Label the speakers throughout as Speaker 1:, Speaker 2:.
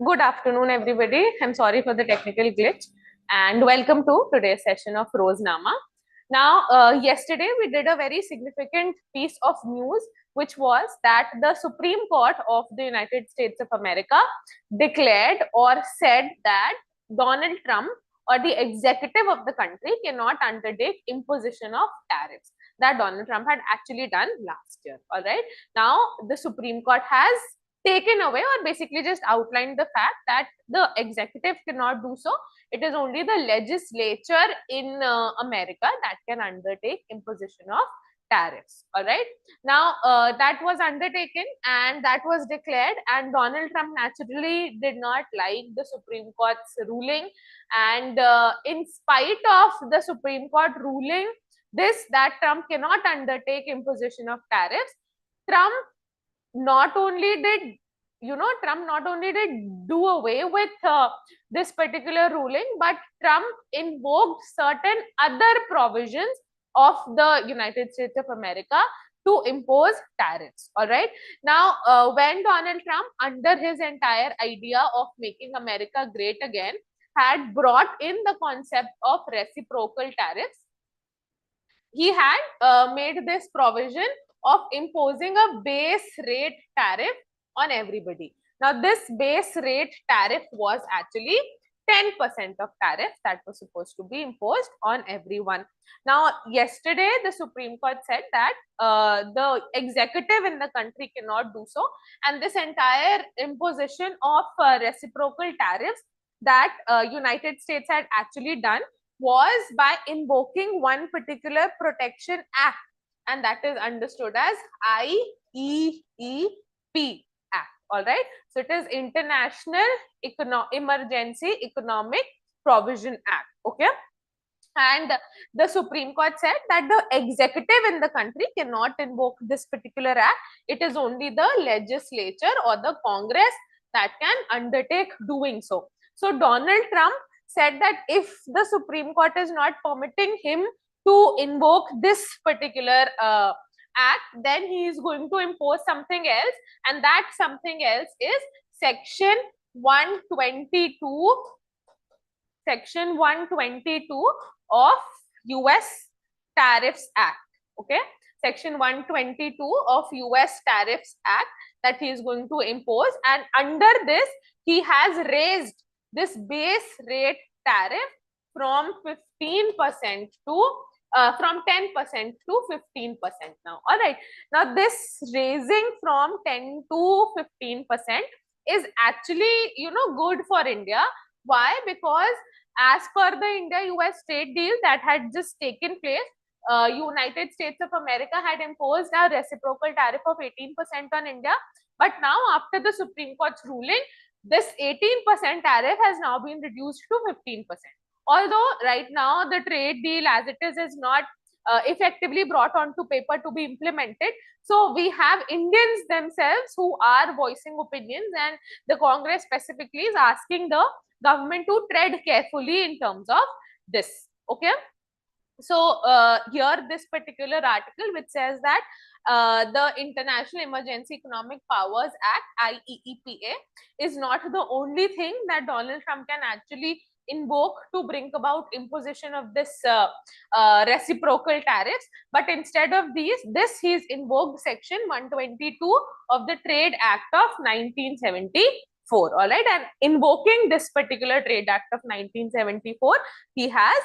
Speaker 1: Good afternoon, everybody. I'm sorry for the technical glitch and welcome to today's session of Roznama. Now, yesterday we did a very significant piece of news, which was that the Supreme Court of the United States of America declared or said that Donald Trump or the executive of the country cannot undertake imposition of tariffs that Donald Trump had actually done last year. All right. Now, the Supreme Court has taken away or basically just outlined the fact that the executive cannot do so. It is only the legislature in America that can undertake imposition of tariffs. All right. Now, that was undertaken and that was declared, and Donald Trump naturally did not like the Supreme Court's ruling. And in spite of the Supreme Court ruling that Trump cannot undertake imposition of tariffs, Trump not only did do away with this particular ruling, but Trump invoked certain other provisions of the United States of America to impose tariffs. All right. Now, when Donald Trump, under his entire idea of making America great again, had brought in the concept of reciprocal tariffs, he had made this provision of imposing a base rate tariff on everybody. Now, this base rate tariff was actually 10% of tariff that was supposed to be imposed on everyone. Now, yesterday, the Supreme Court said that the executive in the country cannot do so. And this entire imposition of reciprocal tariffs that United States had actually done was by invoking one particular protection act, and that is understood as IEEP Act. All right. So it is International Emergency Economic Provision Act. Okay. And the Supreme Court said that the executive in the country cannot invoke this particular act. It is only the legislature or the Congress that can undertake doing so. So Donald Trump said that if the Supreme Court is not permitting him to invoke this particular act, then he is going to impose something else, and that something else is Section 122 of US Tariffs Act. Okay, Section 122 of US Tariffs Act that he is going to impose, and under this he has raised this base rate tariff from 15% to from 10% to 15% now. All right. Now, this raising from 10 to 15% is actually, good for India. Why? Because as per the India-US trade deal that had just taken place, United States of America had imposed a reciprocal tariff of 18% on India. But now, after the Supreme Court's ruling, this 18% tariff has now been reduced to 15%. Although right now the trade deal as it is not effectively brought onto paper to be implemented. So we have Indians themselves who are voicing opinions, and the Congress specifically is asking the government to tread carefully in terms of this. Okay. So here this particular article which says that the International Emergency Economic Powers Act, IEEPA, is not the only thing that Donald Trump can actually invoke to bring about imposition of this reciprocal tariffs, but instead of this he's invoked Section 122 of the Trade Act of 1974. All right, and invoking this particular Trade Act of 1974, he has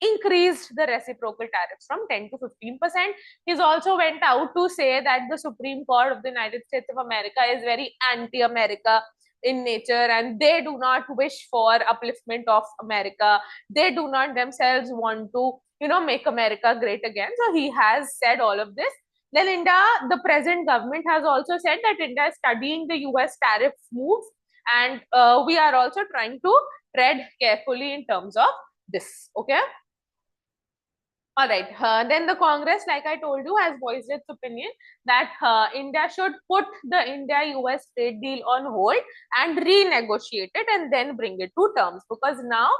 Speaker 1: increased the reciprocal tariffs from 10 to 15%. He's also went out to say that the Supreme Court of the United States of America is very anti-America in nature, and they do not wish for upliftment of America. They do not themselves want to, make America great again. So he has said all of this. Then India, the present government has also said that India is studying the US tariff moves, and we are also trying to tread carefully in terms of this. Okay. All right. Then the Congress, like I told you, has voiced its opinion that India should put the India-US trade deal on hold and renegotiate it and then bring it to terms. Because now,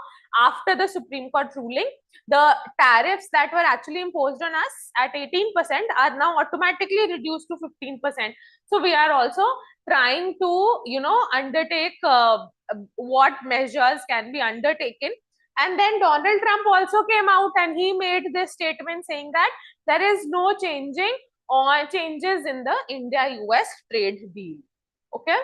Speaker 1: after the Supreme Court ruling, the tariffs that were actually imposed on us at 18% are now automatically reduced to 15%. So we are also trying to, undertake what measures can be undertaken. And then Donald Trump also came out and he made this statement saying that there is no changing or changes in the India-US trade deal. Okay.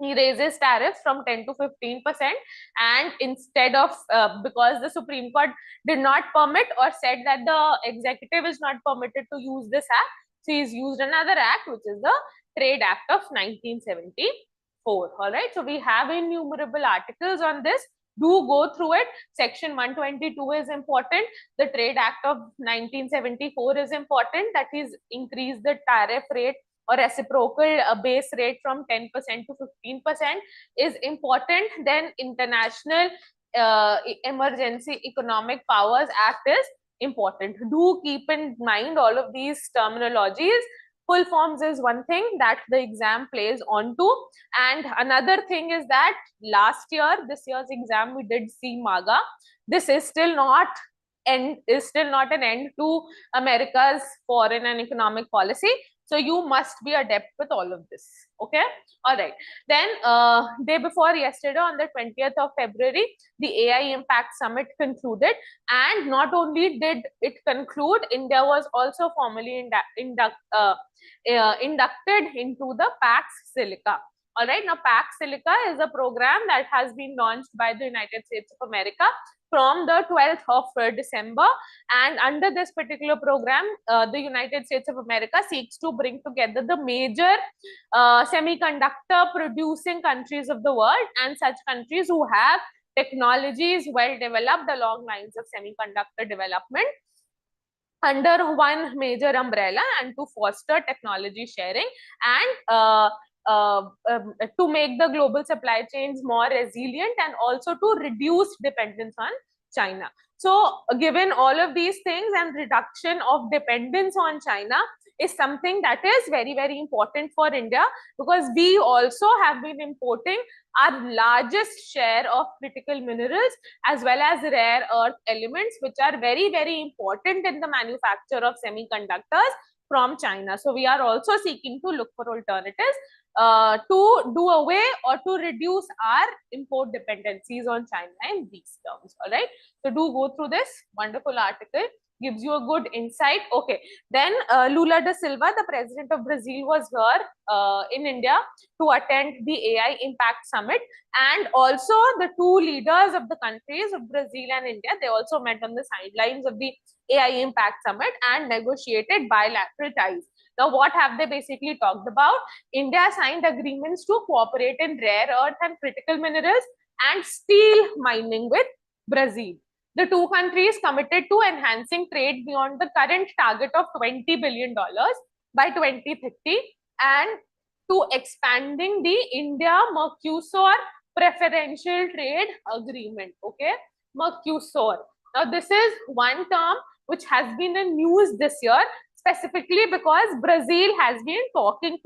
Speaker 1: He raises tariffs from 10 to 15%, and instead of because the Supreme Court did not permit or said that the executive is not permitted to use this act, so he's used another act, which is the Trade Act of 1974. All right, so we have innumerable articles on this. Do go through it. Section 122 is important. The Trade Act of 1974 is important. That is, increase the tariff rate or reciprocal base rate from 10% to 15% is important. Then International Emergency Economic Powers Act is important. Do keep in mind all of these terminologies. Full forms is one thing that the exam plays onto. And another thing is that this year's exam, we did see MAGA. This is still not an end to America's foreign and economic policy. So you must be adept with all of this. Okay. All right. Then day before yesterday, on the 20th of February, the AI Impact Summit concluded. And not only did it conclude, India was also formally inducted into the Pax Silica. All right. Now, Pax Silica is a program that has been launched by the United States of America from the 12th of December. And under this particular program, the United States of America seeks to bring together the major semiconductor producing countries of the world and such countries who have technologies well developed along lines of semiconductor development under one major umbrella, and to foster technology sharing and to make the global supply chains more resilient and also to reduce dependence on China. So given all of these things, and reduction of dependence on China is something that is very, very important for India, because we also have been importing our largest share of critical minerals as well as rare earth elements, which are very, very important in the manufacture of semiconductors from China. So we are also seeking to look for alternatives to do away or to reduce our import dependencies on China in these terms. All right. So do go through this wonderful article. Gives you a good insight. Okay. Then Lula da Silva, the president of Brazil, was here in India to attend the AI Impact Summit. And also the two leaders of the countries of Brazil and India, they also met on the sidelines of the AI Impact Summit and negotiated bilateral ties. Now, what have they basically talked about? India signed agreements to cooperate in rare earth and critical minerals and steel mining with Brazil. The two countries committed to enhancing trade beyond the current target of $20 billion by 2030 and to expanding the India-Mercosur preferential trade agreement. Okay, Mercosur. Now, this is one term which has been in news this year, specifically because Brazil has been talking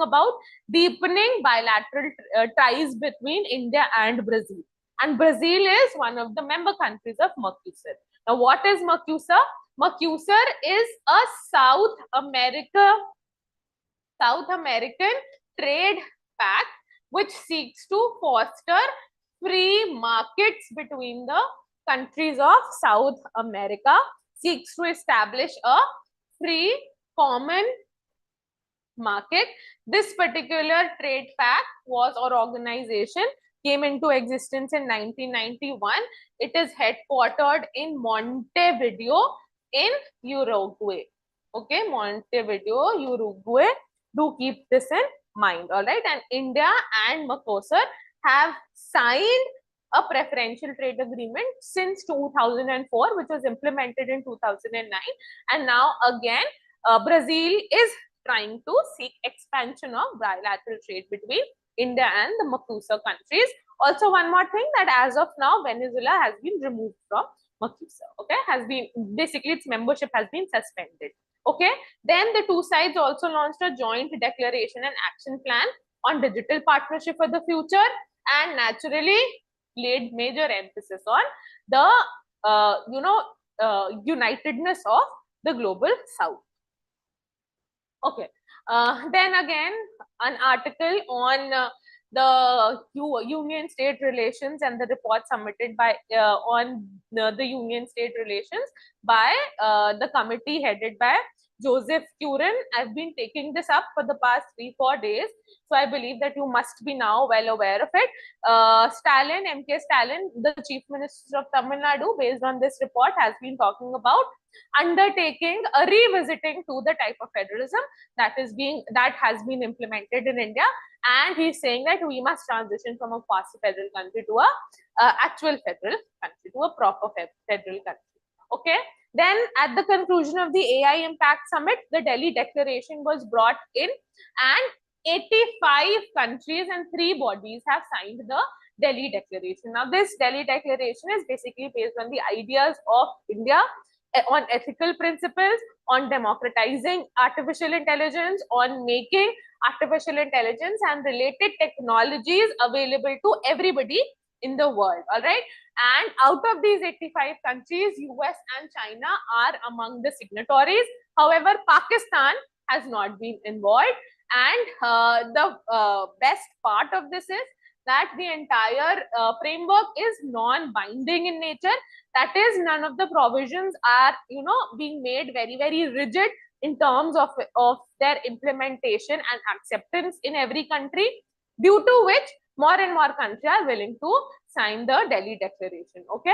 Speaker 1: about deepening bilateral ties between India and Brazil. And Brazil is one of the member countries of Mercosur. Now, what is Mercosur? Mercosur is a South American trade pact which seeks to foster free markets between the countries of South America, seeks to establish a free common market. This particular trade pact or organization came into existence in 1991. It is headquartered in Montevideo in Uruguay. Okay, Montevideo, Uruguay. Do keep this in mind. All right, and India and Mercosur have signed a preferential trade agreement since 2004, which was implemented in 2009. And now again, Brazil is trying to seek expansion of bilateral trade between India and the Mercosur countries. Also, one more thing, that as of now, Venezuela has been removed from Mercosur, okay, has been, basically its membership has been suspended. Okay, then the two sides also launched a joint declaration and action plan on digital partnership for the future, and naturally laid major emphasis on the unitedness of the global south. Okay, then again an article on the union state relations and the report submitted by on the union state relations by the committee headed by Joseph Curran. I've been taking this up for the past 3-4 days, so I believe that you must be now well aware of it. MK Stalin, the Chief Minister of Tamil Nadu, based on this report, has been talking about undertaking a revisiting to the type of federalism that has been implemented in India, and he's saying that we must transition from a quasi federal country to a actual federal country, to a proper federal country. Okay, then at the conclusion of the AI Impact Summit, the Delhi Declaration was brought in, and 85 countries and 3 bodies have signed the Delhi Declaration. Now, this Delhi Declaration is basically based on the ideas of India, on ethical principles, on democratizing artificial intelligence, on making artificial intelligence and related technologies available to everybody in the world. All right. And out of these 85 countries, US and China are among the signatories. However, Pakistan has not been involved. And the best part of this is that the entire framework is non-binding in nature. That is, none of the provisions are, being made very, very rigid in terms of their implementation and acceptance in every country, due to which more and more countries are willing to sign the Delhi Declaration. Okay.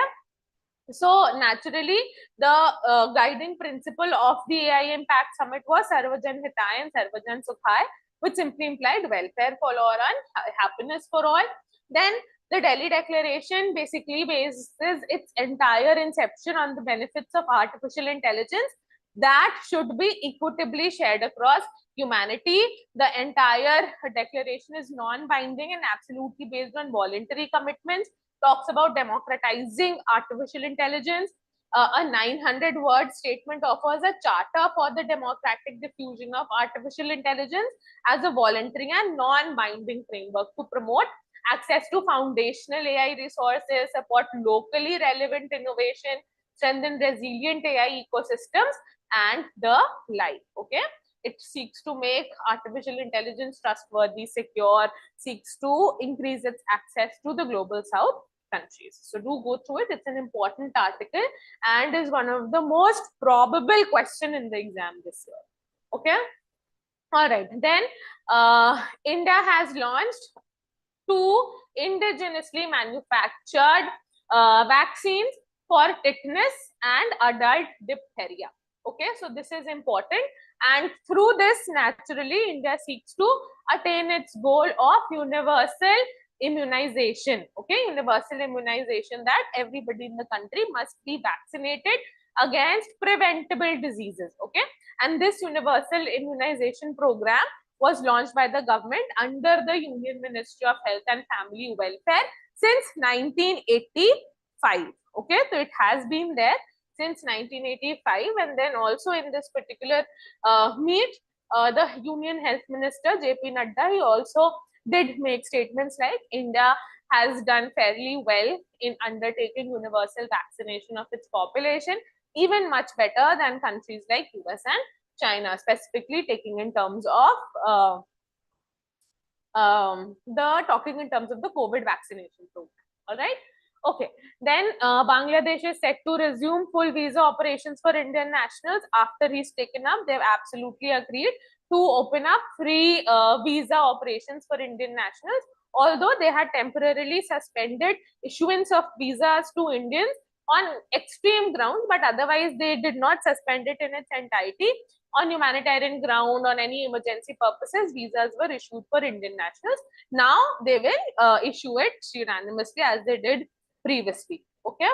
Speaker 1: So naturally, the guiding principle of the AI Impact Summit was Sarvajan Hitai and Sarvajan Sukhai, which simply implied welfare for all and happiness for all. Then the Delhi Declaration basically bases its entire inception on the benefits of artificial intelligence that should be equitably shared across humanity. The entire declaration is non-binding and absolutely based on voluntary commitments, talks about democratizing artificial intelligence. A 900-word statement offers a charter for the democratic diffusion of artificial intelligence as a voluntary and non-binding framework to promote access to foundational AI resources, support locally relevant innovation, strengthen resilient AI ecosystems, and the like. Okay. It seeks to make artificial intelligence trustworthy, secure, seeks to increase its access to the global south countries. So do go through it. It's an important article and is one of the most probable question in the exam this year. Okay. All right. Then India has launched 2 indigenously manufactured vaccines for tetanus and adult diphtheria. Okay, so this is important, and through this, naturally, India seeks to attain its goal of universal immunization. Okay, universal immunization, that everybody in the country must be vaccinated against preventable diseases. Okay, and this universal immunization program was launched by the government under the Union Ministry of Health and Family Welfare since 1985. Okay, so it has been there since 1985, and then also in this particular meet, the Union Health Minister JP Nadda, he also did make statements like India has done fairly well in undertaking universal vaccination of its population, even much better than countries like US and China, specifically taking in terms of talking in terms of the COVID vaccination program. All right. Okay. Then Bangladesh is set to resume full visa operations for Indian nationals after he's taken up. They've absolutely agreed to open up free visa operations for Indian nationals, although they had temporarily suspended issuance of visas to Indians on extreme grounds, but otherwise they did not suspend it in its entirety. On humanitarian ground, on any emergency purposes, visas were issued for Indian nationals. Now they will issue it unanimously as they did previously. Okay.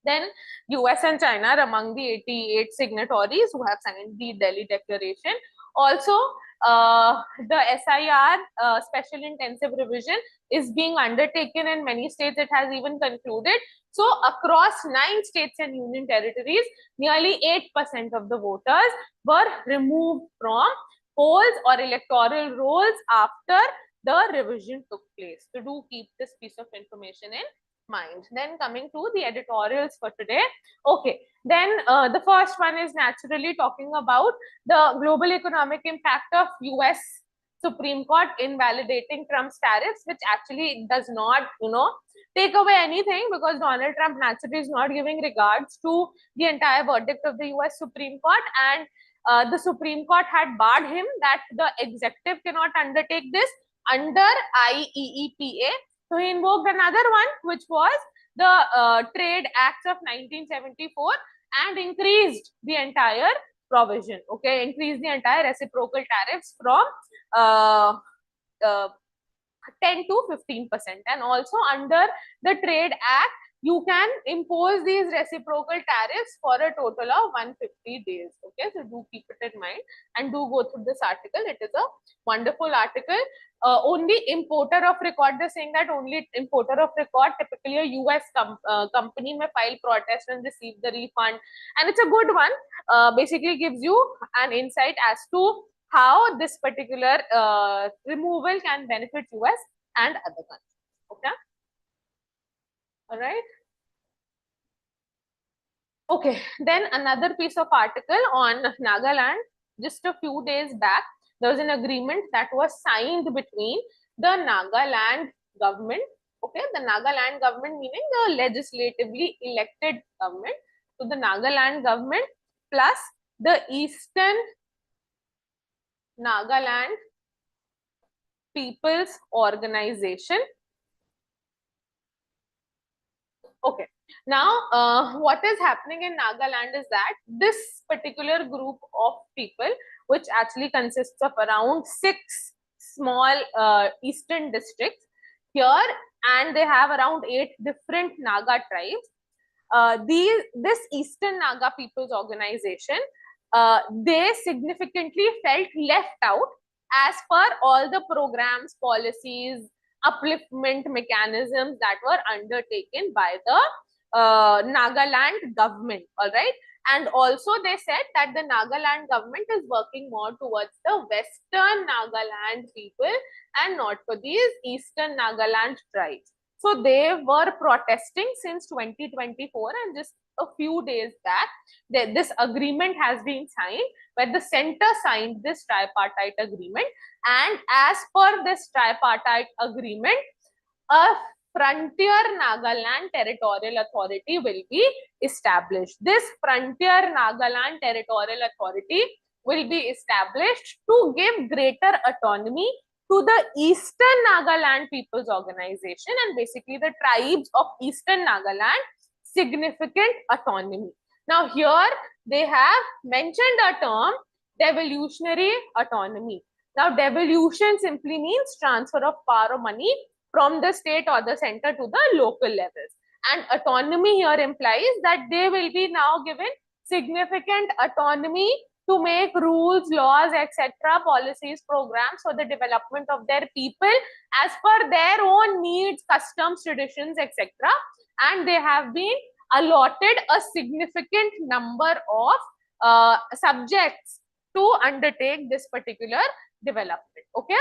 Speaker 1: Then US and China are among the 88 signatories who have signed the Delhi Declaration. Also, the SIR, special intensive revision, is being undertaken in many states. It has even concluded. So across 9 states and union territories, nearly 8% of the voters were removed from polls or electoral rolls after the revision took place. So do keep this piece of information in mind. Then coming to the editorials for today. Okay, then the first one is naturally talking about the global economic impact of US Supreme Court invalidating Trump's tariffs, which actually does not, take away anything, because Donald Trump naturally is not giving regards to the entire verdict of the US Supreme Court, and the Supreme Court had barred him that the executive cannot undertake this under IEEPA. So he invoked another one, which was the Trade Acts of 1974, and increased the entire provision, okay, increased the entire reciprocal tariffs from 10 to 15%. And also under the Trade Act, you can impose these reciprocal tariffs for a total of 150 days. Okay, so do keep it in mind and do go through this article. It is a wonderful article. Only importer of record, they're saying that only importer of record, typically a US company, may file protest and receive the refund. And it's a good one. Basically gives you an insight as to how this particular removal can benefit US and other countries. Okay. All right. Okay, then another piece of article on Nagaland. Just a few days back, there was an agreement that was signed between the Nagaland government, okay, the Nagaland government meaning the legislatively elected government, so the Nagaland government plus the Eastern Nagaland People's Organization. Okay, now what is happening in Nagaland is that this particular group of people, which actually consists of around 6 small eastern districts here, and they have around 8 different Naga tribes. This Eastern Naga People's Organization, they significantly felt left out as per all the programs, policies, upliftment mechanisms that were undertaken by the Nagaland government, all right. And also they said that the Nagaland government is working more towards the Western Nagaland people and not for these Eastern Nagaland tribes. So they were protesting since 2024, and just a few days back, this agreement has been signed, where the center signed this tripartite agreement. And as per this tripartite agreement, a Frontier Nagaland Territorial Authority will be established. This Frontier Nagaland Territorial Authority will be established to give greater autonomy to the Eastern Nagaland People's Organization and basically the tribes of Eastern Nagaland significant autonomy. Now here they have mentioned a term, devolutionary autonomy. Now devolution simply means transfer of power or money from the state or the center to the local levels. And autonomy here implies that they will be now given significant autonomy to make rules, laws, etc., policies, programs for the development of their people as per their own needs, customs, traditions, etc. And they have been allotted a significant number of subjects to undertake this particular development. Okay.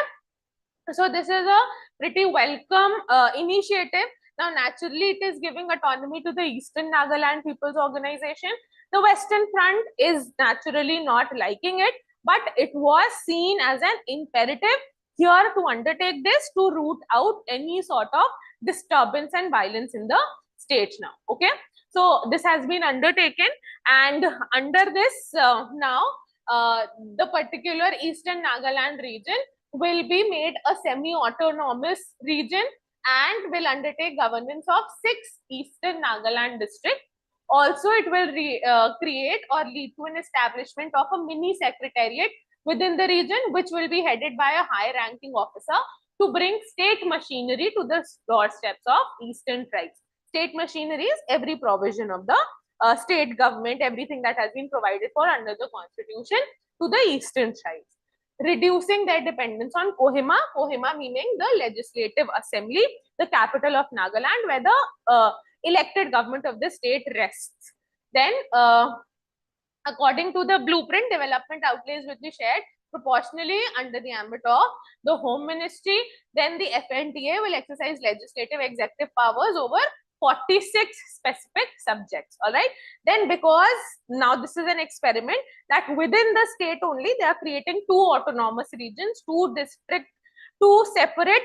Speaker 1: So this is a pretty welcome initiative. Now, naturally, it is giving autonomy to the Eastern Nagaland People's Organization. The Western Front is naturally not liking it, but it was seen as an imperative here to undertake this to root out any sort of disturbance and violence in the state now. Okay, so this has been undertaken, and under this now the particular Eastern Nagaland region will be made a semi-autonomous region and will undertake governance of 6 Eastern Nagaland districts. Also, it will create or lead to an establishment of a mini secretariat within the region, which will be headed by a high-ranking officer to bring state machinery to the doorsteps of Eastern tribes. State machinery is every provision of the state government, everything that has been provided for under the constitution to the Eastern tribes. reducing their dependence on Kohima. Kohima meaning the legislative assembly, the capital of Nagaland, where the elected government of the state rests. Then, according to the blueprint, development outlays will be shared proportionally under the ambit of the Home Ministry. Then the FNTA will exercise legislative executive powers over 46 specific subjects. All right. Then, because now this is an experiment that within the state only, they are creating 2 autonomous regions, 2 district, 2 separate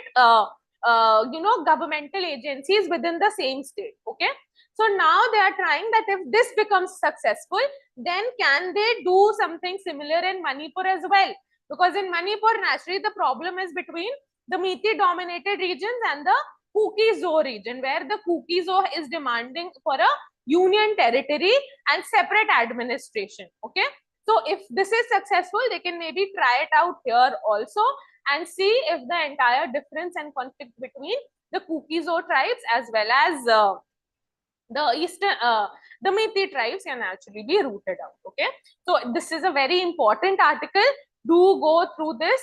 Speaker 1: governmental agencies within the same state. Okay. So now they are trying that if this becomes successful, then can they do something similar in Manipur as well? Because in Manipur, naturally, the problem is between the Meitei dominated regions and the Kuki-Zo region, where the Kuki-Zo is demanding for a union territory and separate administration. Okay. So if this is successful, they can maybe try it out here also and see if the entire difference and conflict between the Kuki-Zo tribes as well as the Meitei tribes can actually be rooted out. Okay. So this is a very important article. Do go through this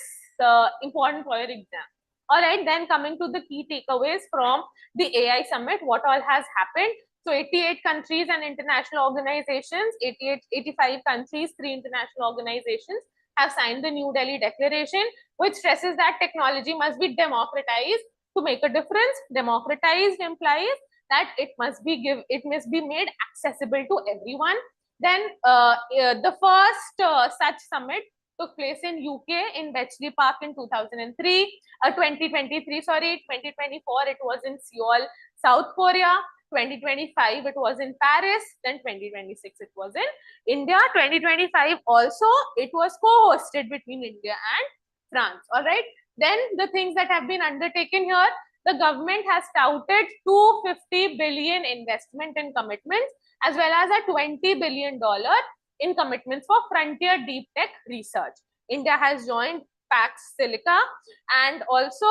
Speaker 1: important for your exam. All right, then coming to the key takeaways from the AI summit, what all has happened. So 88 countries and international organizations, 85 countries, 3 international organizations have signed the New Delhi Declaration, which stresses that technology must be democratized to make a difference. Democratized implies that it must be made accessible to everyone. Then the first such summit took place in UK in Bletchley Park in 2003, 2023, sorry, 2024 it was in Seoul, South Korea, 2025 it was in Paris, then 2026 it was in India, 2025 also it was co-hosted between India and France. All right, then the things that have been undertaken here, the government has touted 250 billion investment in commitments as well as a $20 billion in commitments for frontier deep tech research. India has joined Pax Silica, and also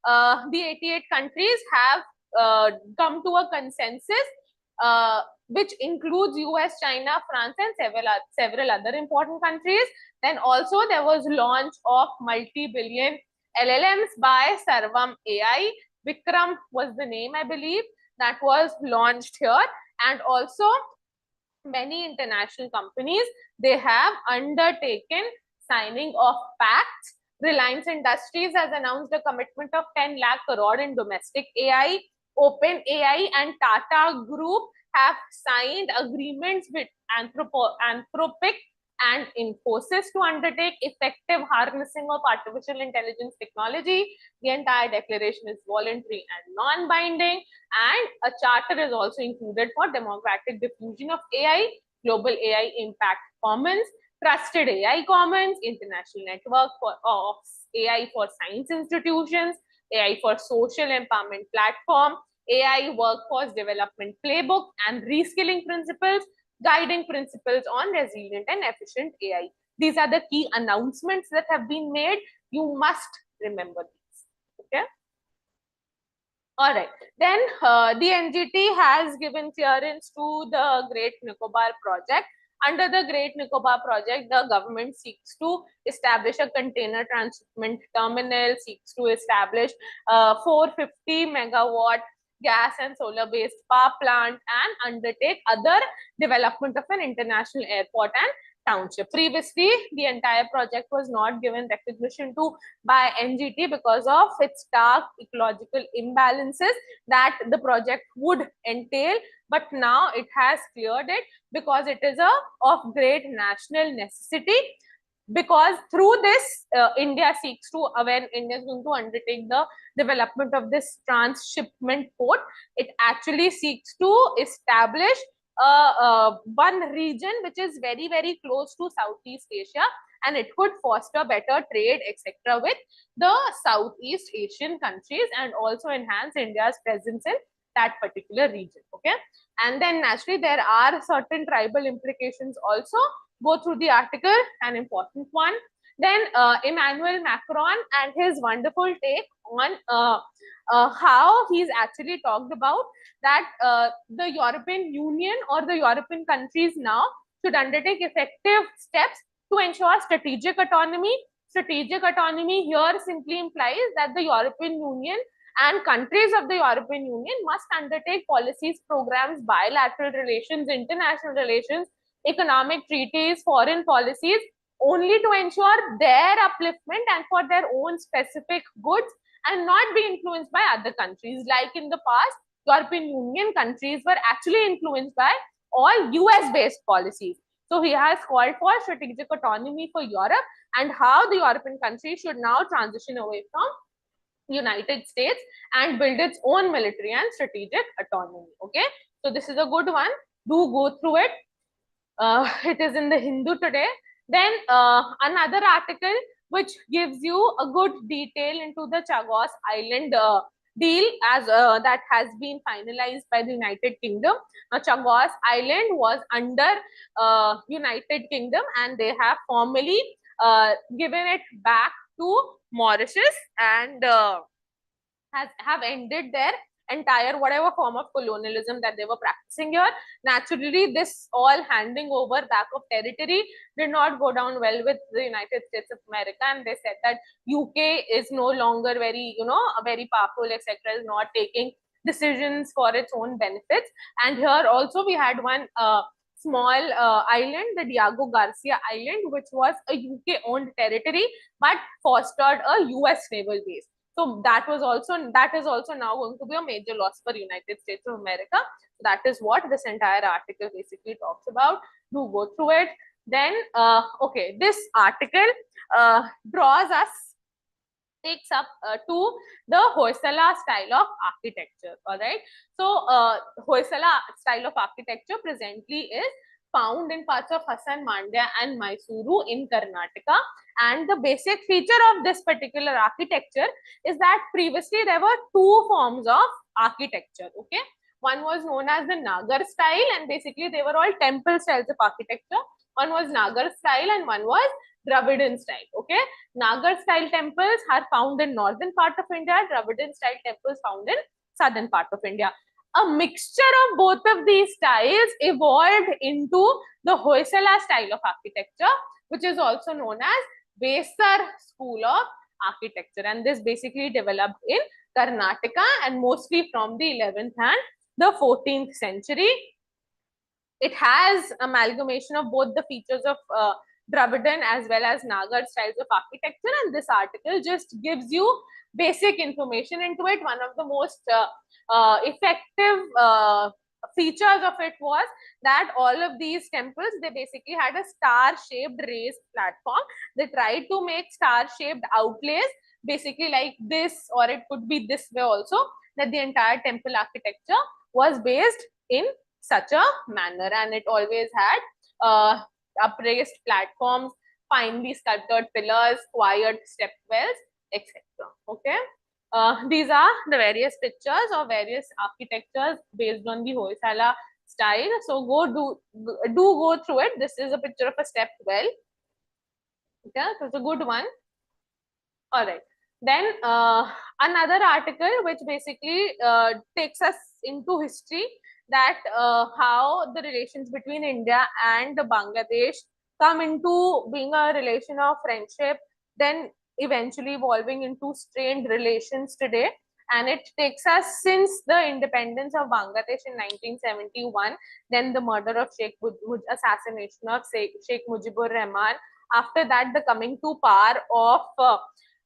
Speaker 1: the 88 countries have come to a consensus which includes US, China, France, and several other important countries. Then also there was launch of multi-billion LLMs by Sarvam AI. Vikram was the name, I believe, that was launched here. And also many international companies, they have undertaken signing of pacts. Reliance Industries has announced a commitment of 10 lakh crore in domestic AI. Open AI and Tata Group have signed agreements with Anthropic and Infosys to undertake effective harnessing of artificial intelligence technology. The entire declaration is voluntary and non-binding, and a charter is also included for democratic diffusion of AI, global AI impact commons, trusted AI commons, international network of AI for science institutions, AI for social empowerment platform, AI workforce development playbook, and reskilling principles, guiding principles on resilient and efficient AI. These are the key announcements that have been made. You must remember these. Okay. All right. Then the NGT has given clearance to the Great Nicobar project. Under the Great Nicobar project, the government seeks to establish a container transshipment terminal, seeks to establish 450 megawatt gas and solar-based power plant, and undertake other development of an international airport and township. Previously, the entire project was not given recognition to by NGT because of its stark ecological imbalances that the project would entail, but now it has cleared it because it is of great national necessity. Because through this, India seeks to, when India is going to undertake the development of this transshipment port, it actually seeks to establish one region which is very, very close to Southeast Asia, and it could foster better trade, etc., with the Southeast Asian countries and also enhance India's presence in that particular region. Okay, and then naturally there are certain tribal implications also. Go through the article, an important one. Then Emmanuel Macron and his wonderful take on how he's actually talked about that the European Union or the European countries now should undertake effective steps to ensure strategic autonomy, Strategic autonomy here simply implies that the European Union and countries of the European Union must undertake policies, programs, bilateral relations, international relations, economic treaties, foreign policies, only to ensure their upliftment and for their own specific goods, and not be influenced by other countries. Like in the past, European Union countries were actually influenced by all US based policies. So he has called for strategic autonomy for Europe and how the European countries should now transition away from United States and build its own military and strategic autonomy. Okay, so this is a good one. Do go through it. It is in the Hindu today. Then another article which gives you a good detail into the Chagos Island deal as that has been finalized by the United Kingdom. Now, Chagos Island was under United Kingdom and they have formally given it back to Mauritius and have ended their entire whatever form of colonialism that they were practicing here. Naturally, this all handing over back of territory did not go down well with the United States of America, and they said that UK is no longer very, very powerful, etc., is not taking decisions for its own benefits. And here also we had one small island, the Diego Garcia Island, which was a UK owned territory but fostered a US naval base. So that is also now going to be a major loss for United States of America. That is what this entire article basically talks about. Do go through it. Then, okay, this article takes up to the Hoysala style of architecture. All right. So, Hoysala style of architecture presently is found in parts of Hassan, Mandya and Mysuru in Karnataka. And the basic feature of this particular architecture is that previously there were two forms of architecture. Okay. One was known as the Nagar style, and basically they were all temple styles of architecture. One was Nagar style and one was Dravidian style. Okay. Nagar style temples are found in northern part of India. Dravidian style temples found in southern part of India. A mixture of both of these styles evolved into the Hoysala style of architecture, which is also known as Vesar school of architecture. And this basically developed in Karnataka and mostly from the 11th and the 14th century. It has amalgamation of both the features of Dravidian as well as Nagar styles of architecture, and this article just gives you basic information into it. One of the most effective features of it was that all of these temples, they basically had a star-shaped raised platform. They tried to make star-shaped outlays, basically like this, or it could be this way also, that the entire temple architecture was based in such a manner, and it always had upraised platforms, finely sculpted pillars, choired stepwells, etc. Okay. These are the various pictures of various architectures based on the Hoysala style. So do go through it. This is a picture of a step well. Okay, so it's a good one. All right. Then another article which basically takes us into history, that how the relations between India and Bangladesh come into being a relation of friendship, then eventually evolving into strained relations today. And it takes us since the independence of Bangladesh in 1971, then the murder of assassination of Sheikh Mujibur Rahman. After that, the coming to power of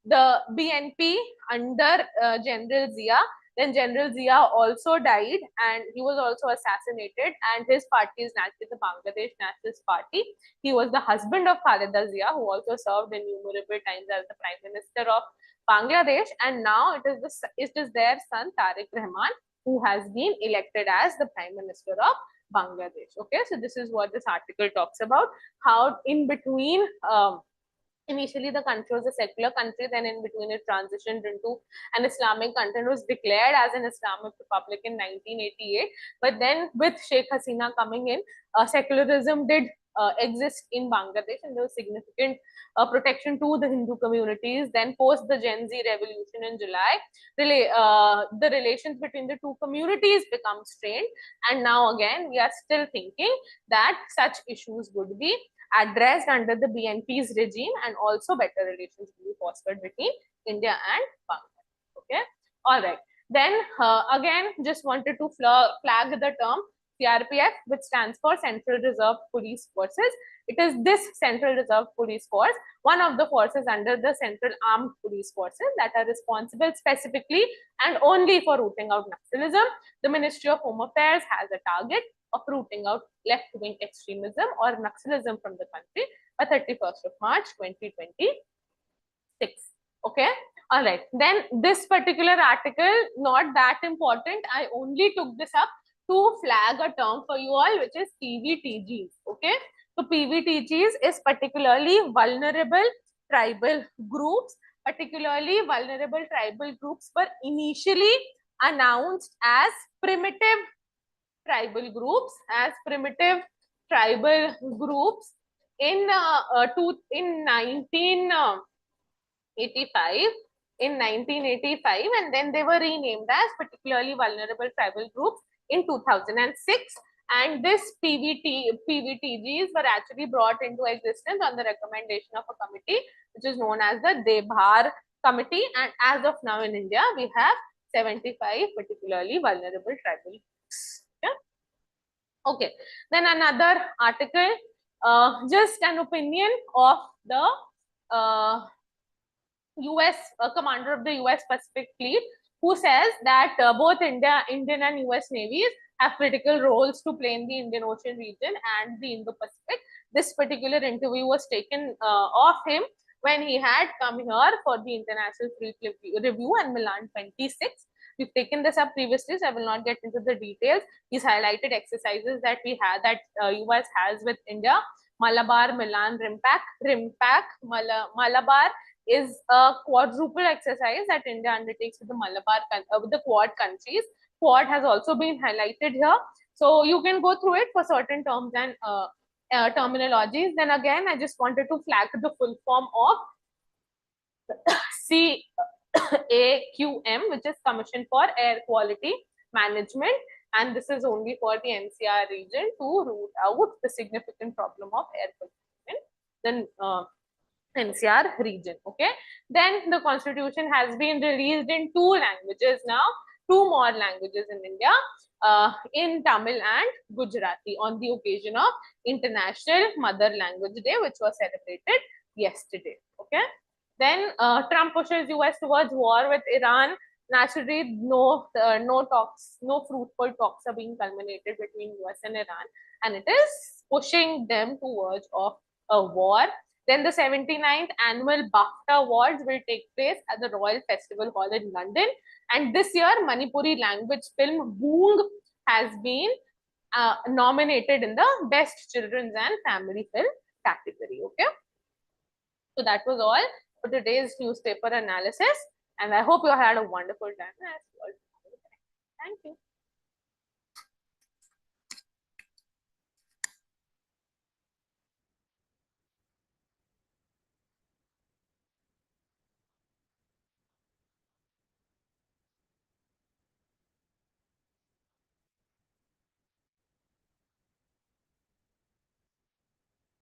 Speaker 1: the BNP under General Zia. Then General Zia also died and he was also assassinated, and his party is naturally the Bangladesh Nationalist Party. He was the husband of Khaleda Zia, who also served innumerable times as the Prime Minister of Bangladesh, and now it is their son Tariq Rahman who has been elected as the Prime Minister of Bangladesh. Okay, so this is what this article talks about, how in between initially the country was a secular country, then in between it transitioned into an Islamic country and was declared as an Islamic Republic in 1988. But then with Sheikh Hasina coming in, secularism did exist in Bangladesh, and there was significant protection to the Hindu communities. Then post the Gen Z revolution in July, the relations between the two communities become strained, and now again we are still thinking that such issues would be addressed under the BNP's regime, and also better relations will be fostered between India and Bangladesh. Okay, all right. Then again, just wanted to flag the term CRPF, which stands for Central Reserve Police Forces. It is this Central Reserve Police Force, one of the forces under the Central Armed Police Forces, that are responsible specifically and only for rooting out Naxalism. The Ministry of Home Affairs has a target of rooting out left-wing extremism or Naxalism from the country by 31st of March 2026. Okay, all right. Then this particular article, not that important. I only took this up to flag a term for you all, which is PVTGs. Okay, so PVTGs is particularly vulnerable tribal groups. Particularly vulnerable tribal groups were initially announced as primitive tribal groups, in 1985, and then they were renamed as particularly vulnerable tribal groups in 2006. And this PVTGs were actually brought into existence on the recommendation of a committee which is known as the Debhar Committee. And as of now in India, we have 75 particularly vulnerable tribal groups. Yeah? Okay, then another article, just an opinion of the US commander of the US Pacific Fleet, who says that both Indian and US navies have critical roles to play in the Indian Ocean region and the Indo-Pacific. This particular interview was taken of him when he had come here for the International Fleet Review and Milan 26. We've taken this up previously, so I will not get into the details. He's highlighted exercises that we had, that US has with India. Malabar, Milan, Rimpak. Malabar is a quadruple exercise that India undertakes with the with the Quad countries. Quad has also been highlighted here, so you can go through it for certain terms and terminologies. Then again, I just wanted to flag the full form of CAQM, which is Commission for Air Quality Management, and this is only for the NCR region to root out the significant problem of air pollution. Then NCR region. Okay, then the constitution has been released in 2 languages now, 2 more languages in India, in Tamil and Gujarati, on the occasion of International Mother Language Day, which was celebrated yesterday. Okay, then Trump pushes US towards war with Iran. Naturally, no fruitful talks are being culminated between US and Iran, and it is pushing them towards of a war. Then the 79th annual BAFTA Awards will take place at the Royal Festival Hall in London. And this year, Manipuri language film Boong has been nominated in the Best Children's and Family Film category. Okay, so that was all for today's newspaper analysis, and I hope you had a wonderful time. Thank you.